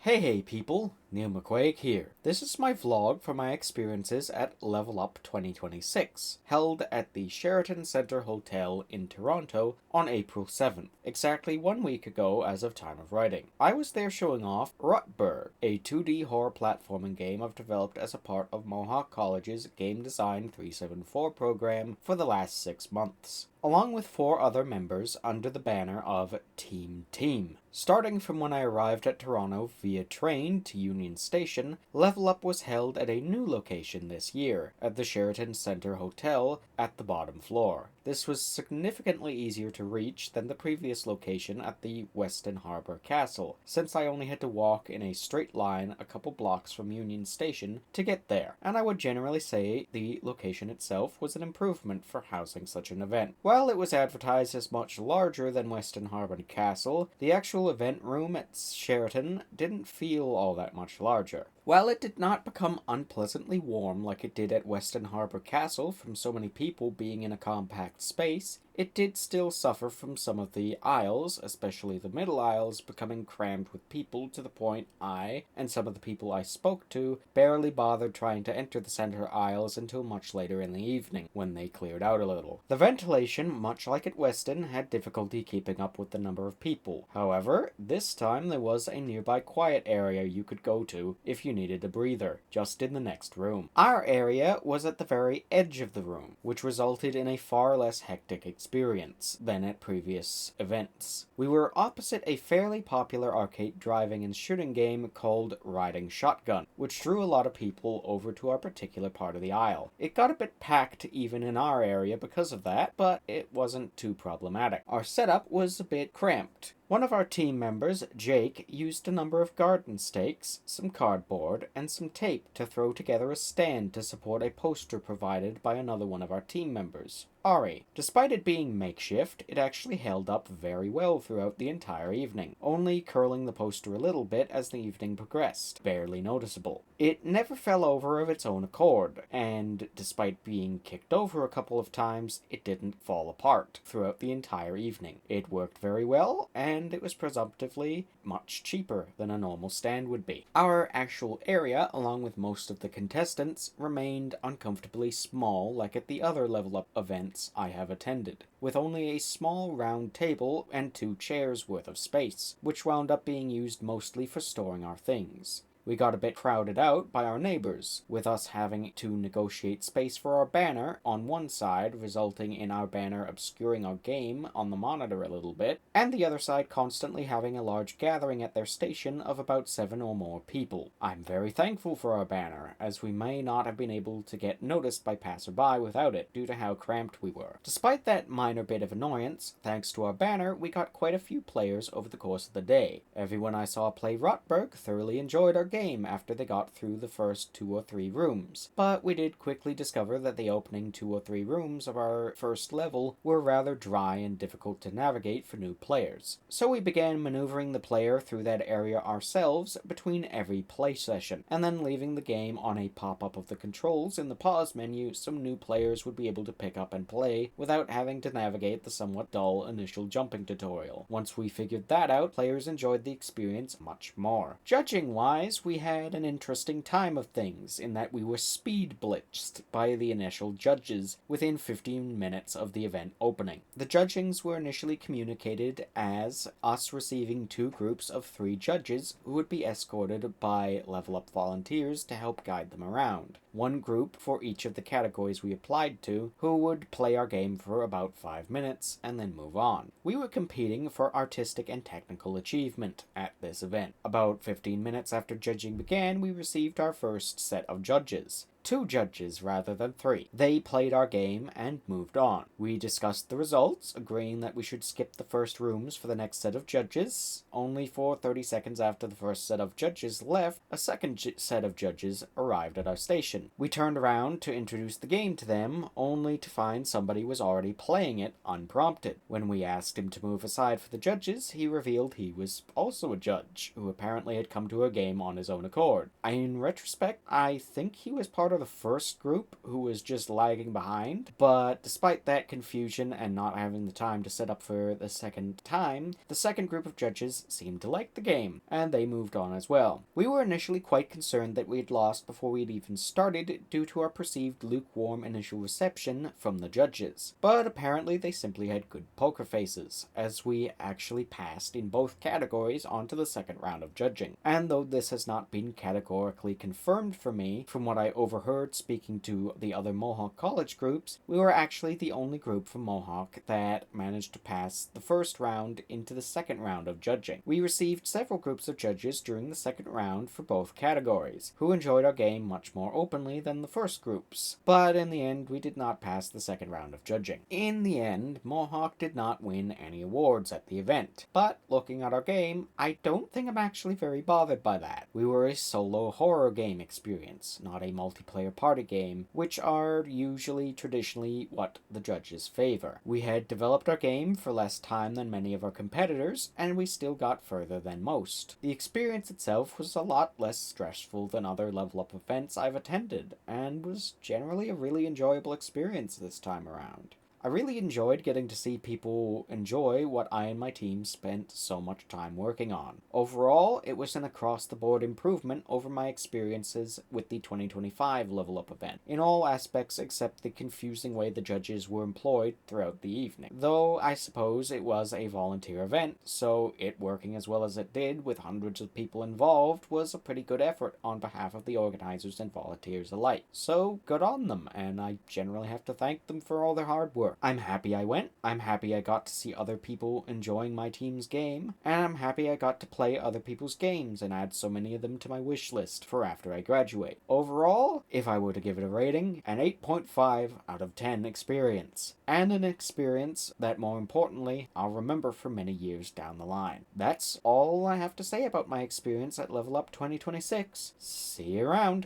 Hey people, Neil McQuaig here. This is my vlog for my experiences at Level Up 2026, held at the Sheraton Centre Hotel in Toronto on April 7th, exactly 1 week ago as of time of writing. I was there showing off Rotburg, a 2D horror platforming game I've developed as a part of Mohawk College's Game Design 374 program for the last 6 months, along with 4 other members under the banner of Team Team. Starting from when I arrived at Toronto via train to Union Station, Level Up was held at a new location this year, at the Sheraton Centre Hotel at the bottom floor. This was significantly easier to reach than the previous location at the Weston Harbour Castle, since I only had to walk in a straight line a couple blocks from Union Station to get there, and I would generally say the location itself was an improvement for housing such an event. While it was advertised as much larger than Weston Harbour Castle, the actual event room at Sheraton didn't feel all that much larger. While it did not become unpleasantly warm like it did at Weston Harbour Castle from so many people being in a compact space, it did still suffer from some of the aisles, especially the middle aisles, becoming crammed with people to the point I, and some of the people I spoke to, barely bothered trying to enter the center aisles until much later in the evening, when they cleared out a little. The ventilation, much like at Weston, had difficulty keeping up with the number of people. However, this time there was a nearby quiet area you could go to if you needed a breather, just in the next room. Our area was at the very edge of the room, which resulted in a far less hectic experience than at previous events. We were opposite a fairly popular arcade driving and shooting game called Riding Shotgun, which drew a lot of people over to our particular part of the aisle. It got a bit packed even in our area because of that, but it wasn't too problematic. Our setup was a bit cramped. One of our team members, Jake, used a number of garden stakes, some cardboard, and some tape to throw together a stand to support a poster provided by another one of our team members, Ari. Despite it being makeshift, it actually held up very well throughout the entire evening, only curling the poster a little bit as the evening progressed, barely noticeable. It never fell over of its own accord, and despite being kicked over a couple of times, it didn't fall apart throughout the entire evening. It worked very well, and it was presumptively much cheaper than a normal stand would be. Our actual area, along with most of the contestants, remained uncomfortably small like at the other Level Up events I have attended, with only a small round table and 2 chairs worth of space, which wound up being used mostly for storing our things. We got a bit crowded out by our neighbors, with us having to negotiate space for our banner on one side, resulting in our banner obscuring our game on the monitor a little bit, and the other side constantly having a large gathering at their station of about 7 or more people. I'm very thankful for our banner, as we may not have been able to get noticed by passerby without it, due to how cramped we were. Despite that minor bit of annoyance, thanks to our banner, we got quite a few players over the course of the day. Everyone I saw play Rotburg thoroughly enjoyed our game after they got through the first 2 or 3 rooms, but we did quickly discover that the opening 2 or 3 rooms of our first level were rather dry and difficult to navigate for new players. So we began maneuvering the player through that area ourselves between every play session, and then leaving the game on a pop-up of the controls in the pause menu so new players would be able to pick up and play without having to navigate the somewhat dull initial jumping tutorial. Once we figured that out, players enjoyed the experience much more. Judging-wise, we had an interesting time of things in that we were speed blitzed by the initial judges within 15 minutes of the event opening. The judgings were initially communicated as us receiving 2 groups of 3 judges who would be escorted by Level Up volunteers to help guide them around. 1 group for each of the categories we applied to, who would play our game for about 5 minutes and then move on. We were competing for artistic and technical achievement at this event. About 15 minutes after judging began, we received our first set of judges. 2 judges rather than 3. They played our game and moved on. We discussed the results, agreeing that we should skip the first rooms for the next set of judges. Only for 30 seconds after the first set of judges left, a second set of judges arrived at our station. We turned around to introduce the game to them, only to find somebody was already playing it unprompted. When we asked him to move aside for the judges, he revealed he was also a judge, who apparently had come to a game on his own accord. In retrospect, I think he was part of the first group who was just lagging behind, but despite that confusion and not having the time to set up for the second time, the second group of judges seemed to like the game, and they moved on as well. We were initially quite concerned that we had lost before we had even started due to our perceived lukewarm initial reception from the judges, but apparently they simply had good poker faces, as we actually passed in both categories onto the second round of judging. And though this has not been categorically confirmed for me, from what I overheard speaking to the other Mohawk College groups, we were actually the only group from Mohawk that managed to pass the first round into the second round of judging. We received several groups of judges during the second round for both categories, who enjoyed our game much more openly than the first groups, but in the end we did not pass the second round of judging. In the end, Mohawk did not win any awards at the event, but looking at our game, I don't think I'm actually very bothered by that. We were a solo horror game experience, not a multiplayer party game, which are usually traditionally what the judges favor. We had developed our game for less time than many of our competitors, and we still got further than most. The experience itself was a lot less stressful than other level up events I've attended, and was generally a really enjoyable experience this time around. I really enjoyed getting to see people enjoy what I and my team spent so much time working on. Overall, it was an across-the-board improvement over my experiences with the 2025 Level Up event, in all aspects except the confusing way the judges were employed throughout the evening. Though I suppose it was a volunteer event, so it working as well as it did with hundreds of people involved was a pretty good effort on behalf of the organizers and volunteers alike. So good on them, and I generally have to thank them for all their hard work. I'm happy I went, I'm happy I got to see other people enjoying my team's game, and I'm happy I got to play other people's games and add so many of them to my wish list for after I graduate. Overall, if I were to give it a rating, an 8.5 out of 10 experience, and an experience that more importantly, I'll remember for many years down the line. That's all I have to say about my experience at Level Up 2026. See you around!